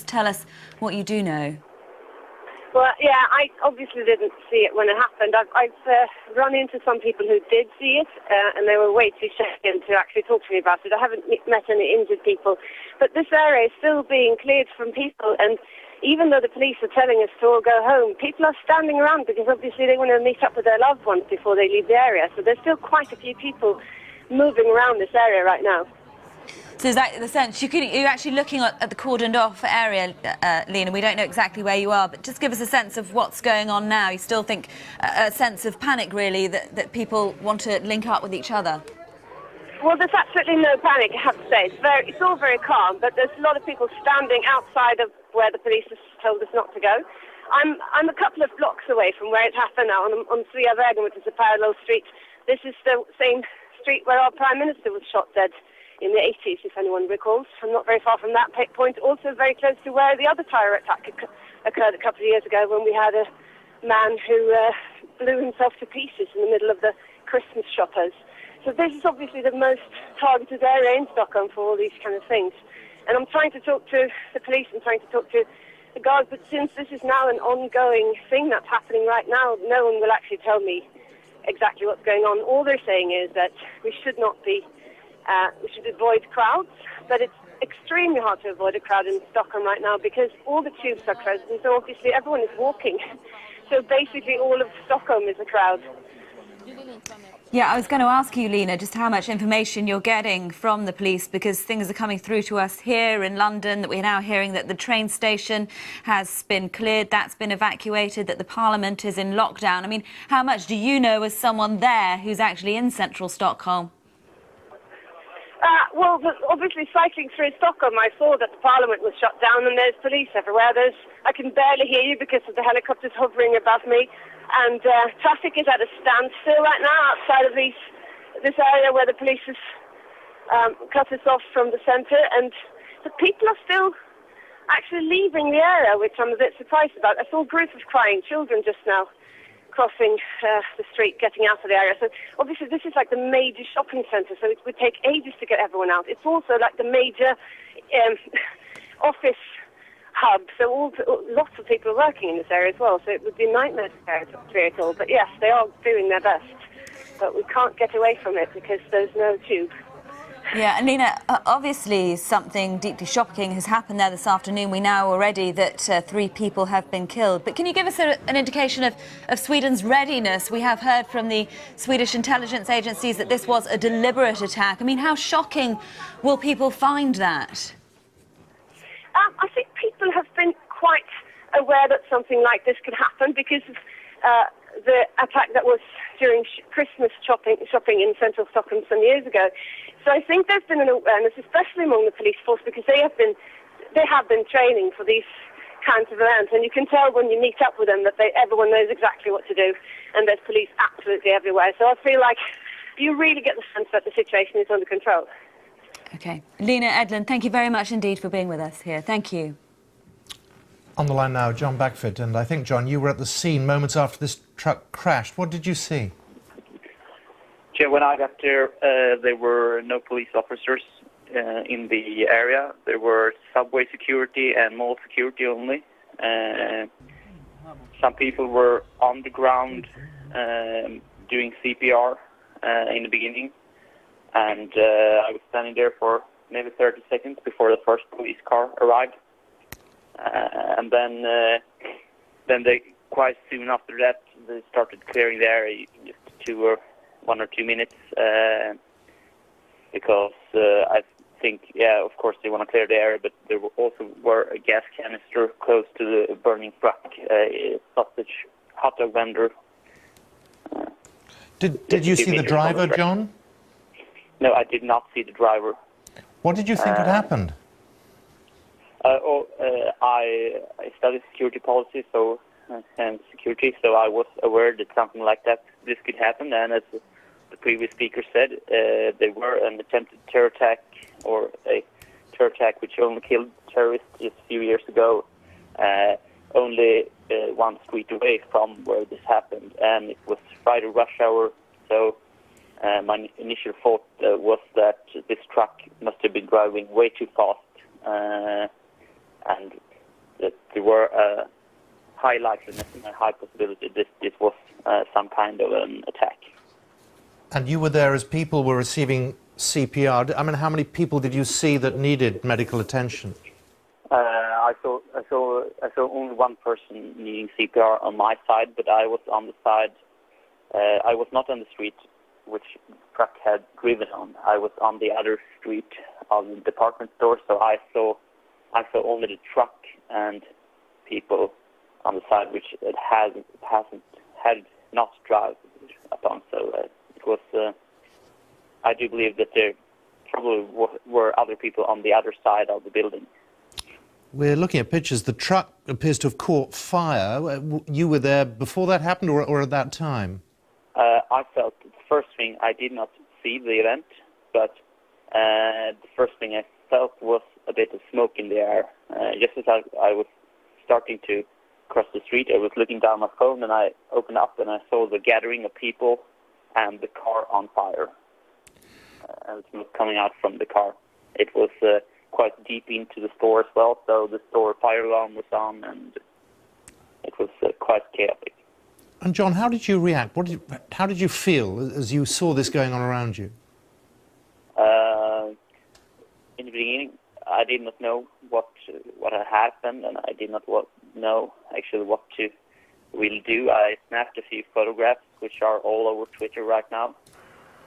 tell us what you do know. Well, yeah, I obviously didn't see it when it happened. I've run into some people who did see it, and they were way too shaken to actually talk to me about it. I haven't met any injured people. But this area is still being cleared from people, and even though the police are telling us to all go home, people are standing around because obviously they want to meet up with their loved ones before they leave the area. So there's still quite a few people moving around this area right now. So is that the sense? You're actually looking at the cordoned off area, Lena. We don't know exactly where you are, but just give us a sense of what's going on now. You still think a sense of panic, really, that people want to link up with each other? Well, there's absolutely no panic, I have to say. It's all very calm, but there's a lot of people standing outside of where the police have told us not to go. I'm a couple of blocks away from where it happened now, on Sveavägen, which is a parallel street. This is the same street where our Prime Minister was shot dead in the 80s, if anyone recalls. I'm not very far from that point. Also very close to where the other terror attack occurred a couple of years ago, when we had a man who blew himself to pieces in the middle of the Christmas shoppers. So this is obviously the most targeted area in Stockholm for all these kind of things. And I'm trying to talk to the police and trying to talk to the guards, but since this is now an ongoing thing that's happening right now, no one will actually tell me exactly what's going on. All they're saying is that we should not be we should avoid crowds, but it's extremely hard to avoid a crowd in Stockholm right now because all the tubes are closed, and so obviously everyone is walking. So basically all of Stockholm is a crowd. Yeah, I was going to ask you, Lena, just how much information you're getting from the police, because things are coming through to us here in London that we're now hearing that the train station has been cleared, that's been evacuated, that the Parliament is in lockdown. I mean, how much do you know as someone there who's actually in central Stockholm? Well, obviously cycling through Stockholm, I saw that the Parliament was shut down and there's police everywhere. I can barely hear you because of the helicopters hovering above me. And traffic is at a standstill right now outside of this area where the police has cut us off from the centre. And the people are still actually leaving the area, which I'm a bit surprised about. I saw a group of crying children just now crossing the street, getting out of the area. So obviously this is like the major shopping centre, so it would take ages to get everyone out. It's also like the major office hub, so lots of people are working in this area as well, so it would be a nightmare to clear it all. But yes, they are doing their best, but we can't get away from it because there's no tube. Yeah, and Lena, obviously something deeply shocking has happened there this afternoon. We know already that 3 people have been killed. But can you give us an indication of Sweden's readiness? We have heard from the Swedish intelligence agencies that this was a deliberate attack. I mean, how shocking will people find that? I think people have been quite aware that something like this could happen because of the attack that was during Christmas shopping in central Stockholm some years ago. So I think there's been an awareness, especially among the police force, because they have been training for these kinds of events, and you can tell when you meet up with them that everyone knows exactly what to do, and there's police absolutely everywhere. So I feel like you really get the sense that the situation is under control. Okay. Lena Edlund, thank you very much indeed for being with us here. Thank you. On the line now, John Backford, and I think, John, you were at the scene moments after this truck crashed. What did you see? Yeah, when I got there were no police officers in the area. There were subway security and mall security only. Some people were on the ground doing CPR in the beginning. And I was standing there for maybe 30 seconds before the first police car arrived. And then they, quite soon after that, they started clearing the area, just 1 or 2 minutes, because I think, yeah, of course they want to clear the area, but there also were a gas canister close to the burning truck, a sausage hot dog vendor. Did you see the driver, John? No, I did not see the driver. What did you think had happened? I studied security policy and security, so I was aware that something like this could happen. And as the previous speaker said, there were an attempted terror attack, or a terror attack which only killed terrorists just a few years ago, only 1 street away from where this happened. And it was Friday rush hour, so my initial thought was that this truck must have been driving way too fast. And there were a high likeliness and a high possibility this was some kind of an attack. And you were there as people were receiving CPR. I mean, how many people did you see that needed medical attention? I saw only one person needing CPR on my side, but I was on the side. I was not on the street which the truck had driven on. I was on the other street of the department store, so I saw only the truck and people on the side which it had not driven upon. So it was. I do believe that there probably were other people on the other side of the building. We're looking at pictures. The truck appears to have caught fire. You were there before that happened, or at that time? I felt the first thing, I did not see the event, but the first thing I felt was a bit of smoke in the air. Just as I was starting to cross the street, I was looking down my phone and I opened up and I saw the gathering of people and the car on fire. And smoke coming out from the car. It was quite deep into the store as well, so the store fire alarm was on and it was quite chaotic. And John, how did you react? How did you feel as you saw this going on around you? In the beginning, I did not know what had happened, and I did not know actually what to really do. I snapped a few photographs, which are all over Twitter right now,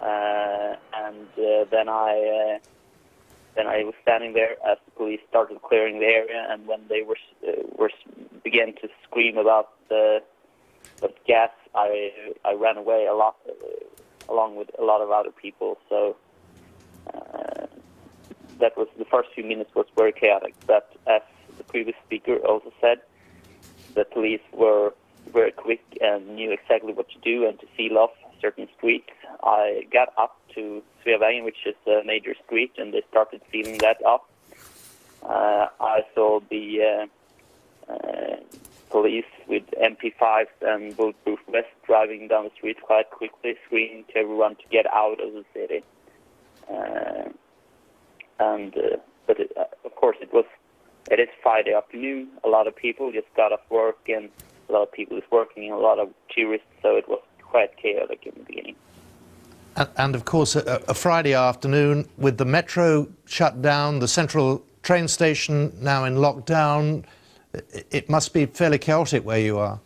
and then I was standing there as the police started clearing the area, and when they began to scream about the gas, I ran away a lot, along with a lot of other people. So that was the first few minutes was very chaotic. But as the previous speaker also said, the police were very quick and knew exactly what to do and to seal off certain streets. I got up to Sveavägen, which is a major street, and they started sealing that off. I saw the police with MP5s and bulletproof vests driving down the street quite quickly, screaming to everyone to get out of the city. But of course, it is Friday afternoon. A lot of people just got off work, and a lot of people is working, and a lot of tourists. So it was quite chaotic in the beginning. And of course, a Friday afternoon with the metro shut down, the central train station now in lockdown. It must be fairly chaotic where you are.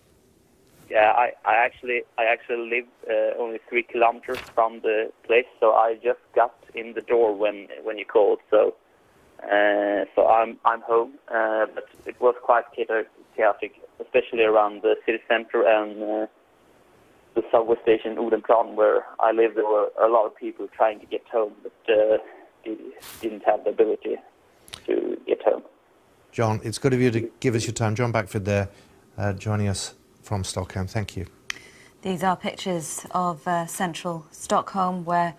Yeah, I actually live only 3 kilometers from the place, so I just got in the door when you called. So I'm home, but it was quite chaotic, especially around the city center and the subway station Odenplan, where I live. There were a lot of people trying to get home, but didn't have the ability to get home. John, it's good of you to give us your time. John Backford there, joining us from Stockholm. Thank you. These are pictures of central Stockholm where,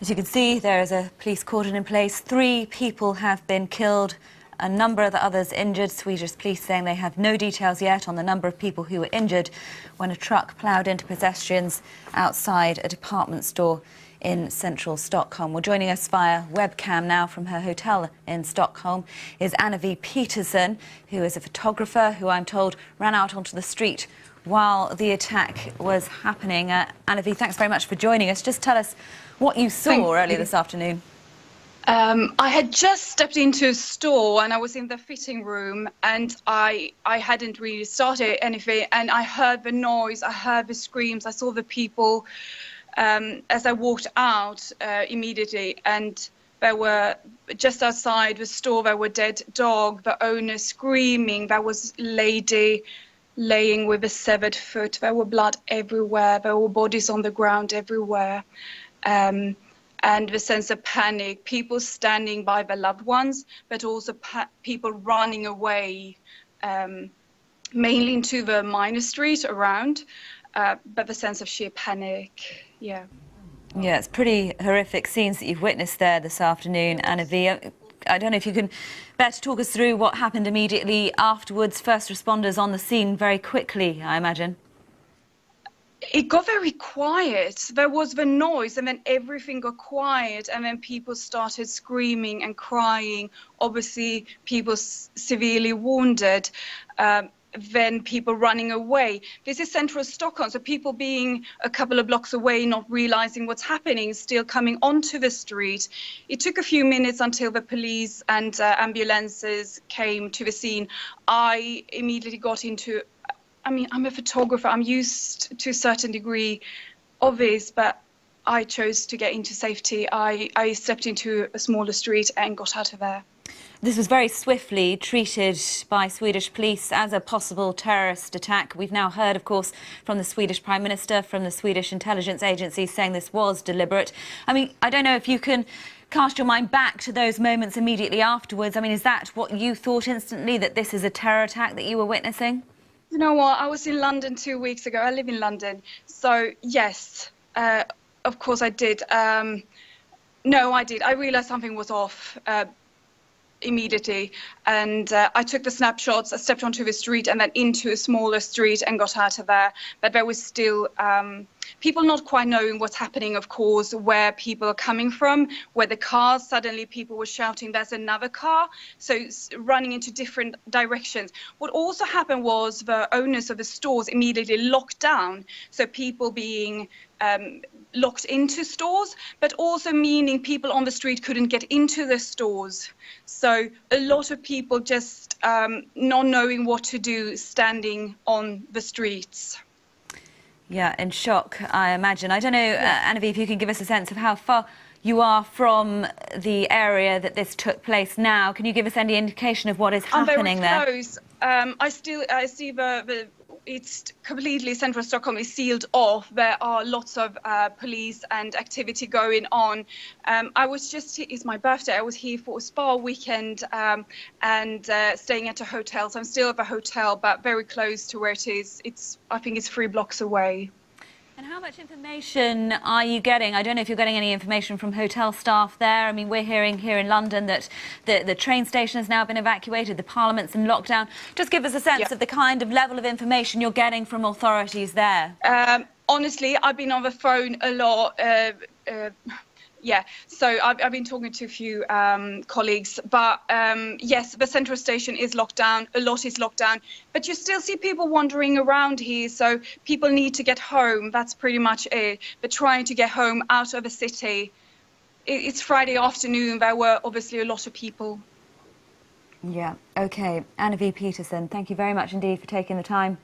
as you can see, there is a police cordon in place. 3 people have been killed, a number of the others injured. Swedish police saying they have no details yet on the number of people who were injured when a truck ploughed into pedestrians outside a department store in central Stockholm. Well, joining us via webcam now from her hotel in Stockholm is Anna-V Peterson, who is a photographer who I'm told ran out onto the street while the attack was happening. Anna-V, thanks very much for joining us. Just tell us what you saw earlier this afternoon. I had just stepped into a store and I was in the fitting room, and I hadn't really started anything, and I heard the noise, I heard the screams, I saw the people as I walked out immediately, and there were just outside the store there were dead dog, the owner screaming, there was lady laying with a severed foot, there were blood everywhere, there were bodies on the ground everywhere. And the sense of panic, people standing by their loved ones, but also people running away, mainly into the minor street around, but the sense of sheer panic, yeah. Yeah, it's pretty horrific scenes that you've witnessed there this afternoon, Anna-V. I don't know if you can better talk us through what happened immediately afterwards. First responders on the scene very quickly, I imagine. It got very quiet. There was the noise, and then everything got quiet, and then people started screaming and crying. Obviously, people severely wounded. Then people running away. This is central Stockholm, so people being a couple of blocks away, not realizing what's happening, still coming onto the street. It took a few minutes until the police and ambulances came to the scene. I immediately got into, I mean, I'm a photographer. I'm used to a certain degree of this, but I chose to get into safety. I stepped into a smaller street and got out of there. This was very swiftly treated by Swedish police as a possible terrorist attack. We've now heard, of course, from the Swedish Prime Minister, from the Swedish intelligence agency, saying this was deliberate. I mean, I don't know if you can cast your mind back to those moments immediately afterwards. I mean, is that what you thought instantly, that this is a terror attack that you were witnessing? You know what? I was in London 2 weeks ago. I live in London. So, yes, of course I did. No, I did. I realized something was off immediately, and I took the snapshots. I stepped onto the street and then into a smaller street and got out of there. But there was still people not quite knowing what's happening, of course, where people are coming from, where the cars, suddenly people were shouting, there's another car, so running into different directions. What also happened was the owners of the stores immediately locked down, so people being locked into stores, but also meaning people on the street couldn't get into the stores. So a lot of people just not knowing what to do, standing on the streets. Yeah, in shock, I imagine. I don't know, Anna, if you can give us a sense of how far you are from the area that this took place now. Can you give us any indication of what is happening there? I'm very close. I see it's completely central Stockholm is sealed off. There are lots of police and activity going on. I was just, it's my birthday, I was here for a spa weekend and staying at a hotel. So I'm still at the hotel, but very close to where it is. I think it's 3 blocks away. And how much information are you getting? I don't know if you're getting any information from hotel staff there. I mean, we're hearing here in London that the train station has now been evacuated, the Parliament's in lockdown. Just give us a sense of the kind of level of information you're getting from authorities there. Honestly, I've been on the phone a lot. Yeah, so I've been talking to a few colleagues, but yes, the central station is locked down, a lot is locked down, but you still see people wandering around here, so people need to get home, that's pretty much it. But trying to get home out of the city. It's Friday afternoon, there were obviously a lot of people. Yeah, OK. Anna V. Peterson, thank you very much indeed for taking the time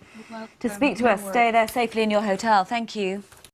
to speak to us. Stay there safely in your hotel. Thank you.